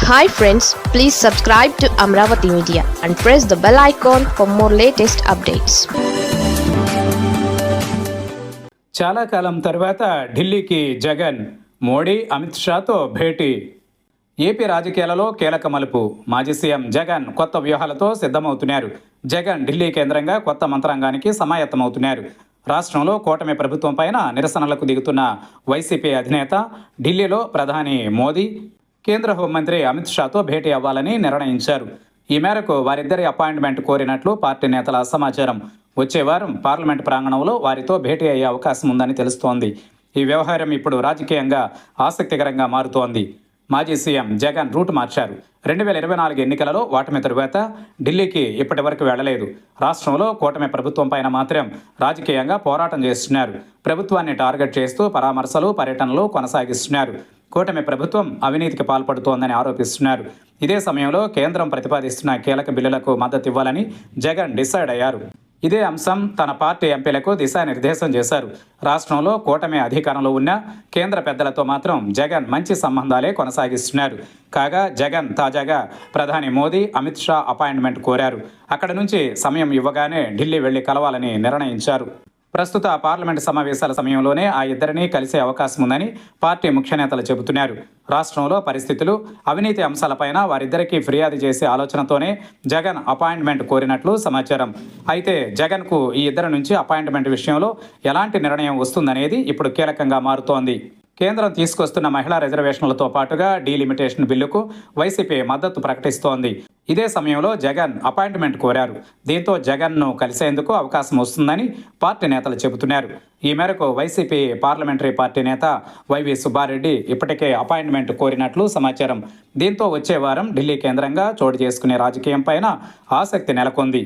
Hi friends, please subscribe to Amravati Media and press the bell icon for more latest updates. చాలా కాలం తర్వాత ఢిల్లీకి జగన్, మోడీ అమిత్ షాతో భేటీ. AP రాజకీయాలలో కీలక మలుపు. మాజీ సీఎం జగన్ కొత్త వ్యూహాలతో సిద్ధమవుతున్నారు. జగన్ ఢిల్లీ కేంద్రంగా కొత్త మంత్రాంగానికి సమాయత్తమవుతున్నారు. రాష్ట్రంలో కూటమి ప్రభుత్వం పైన నిరసనలకు దిగుతున్న వైసీపీ అధినేత ఢిల్లీలో ప్రధాని మోదీ, కేంద్ర హోంమంత్రి అమిత్ షాతో భేటీ అవ్వాలని నిర్ణయించారు. ఈ మేరకు వారిద్దరి అపాయింట్మెంట్ కోరినట్లు పార్టీ నేతల సమాచారం. వచ్చే వారం పార్లమెంట్ ప్రాంగణంలో వారితో భేటీ అయ్యే అవకాశం ఉందని తెలుస్తోంది. ఈ వ్యవహారం ఇప్పుడు రాజకీయంగా ఆసక్తికరంగా మారుతోంది. మాజీ సీఎం జగన్ రూట్ మార్చారు. 2024 ఎన్నికలలో ఓటమి తరువాత ఢిల్లీకి ఇప్పటి వరకు వెళ్లలేదు. రాష్ట్రంలో కూటమి ప్రభుత్వం పైన మాత్రం రాజకీయంగా పోరాటం చేస్తున్నారు. ప్రభుత్వాన్ని టార్గెట్ చేస్తూ పరామర్శలు, పర్యటనలు కొనసాగిస్తున్నారు. కూటమి ప్రభుత్వం అవినీతికి పాల్పడుతోందని ఆరోపిస్తున్నారు. ఇదే సమయంలో కేంద్రం ప్రతిపాదిస్తున్న కీలక బిల్లులకు మద్దతు ఇవ్వాలని జగన్ డిసైడ్ అయ్యారు. ఇదే అంశం తన పార్టీ ఎంపీలకు దిశానిర్దేశం చేశారు. రాష్ట్రంలో కూటమి అధికారంలో ఉన్న కేంద్ర పెద్దలతో మాత్రం జగన్ మంచి సంబంధాలే కొనసాగిస్తున్నారు. కాగా జగన్ తాజాగా ప్రధాని మోదీ, అమిత్ షా అపాయింట్మెంట్ కోరారు. అక్కడి నుంచి సమయం ఇవ్వగానే ఢిల్లీ వెళ్లి కలవాలని నిర్ణయించారు. ప్రస్తుత పార్లమెంటు సమావేశాల సమయంలోనే ఆ ఇద్దరినీ కలిసే అవకాశం ఉందని పార్టీ ముఖ్య నేతలు చెబుతున్నారు. రాష్ట్రంలో పరిస్థితులు, అవినీతి అంశాలపైన వారిద్దరికీ ఫిర్యాదు చేసే ఆలోచనతోనే జగన్ అపాయింట్మెంట్ కోరినట్లు సమాచారం. అయితే జగన్కు ఈ ఇద్దరి నుంచి అపాయింట్మెంట్ విషయంలో ఎలాంటి నిర్ణయం వస్తుందనేది ఇప్పుడు కీలకంగా మారుతోంది. కేంద్రం తీసుకొస్తున్న మహిళా రిజర్వేషన్లతో పాటుగా డీలిమిటేషన్ బిల్లుకు వైసీపీ మద్దతు ప్రకటిస్తోంది. ఇదే సమయంలో జగన్ అపాయింట్మెంట్ కోరారు. దీంతో జగన్ను కలిసేందుకు అవకాశం వస్తుందని పార్టీ నేతలు చెబుతున్నారు. ఈ మేరకు వైసీపీ పార్లమెంటరీ పార్టీ నేత వైవి సుబ్బారెడ్డి ఇప్పటికే అపాయింట్మెంట్ కోరినట్లు సమాచారం. దీంతో వచ్చే వారం ఢిల్లీ కేంద్రంగా చోటు చేసుకునే రాజకీయం పైన ఆసక్తి నెలకొంది.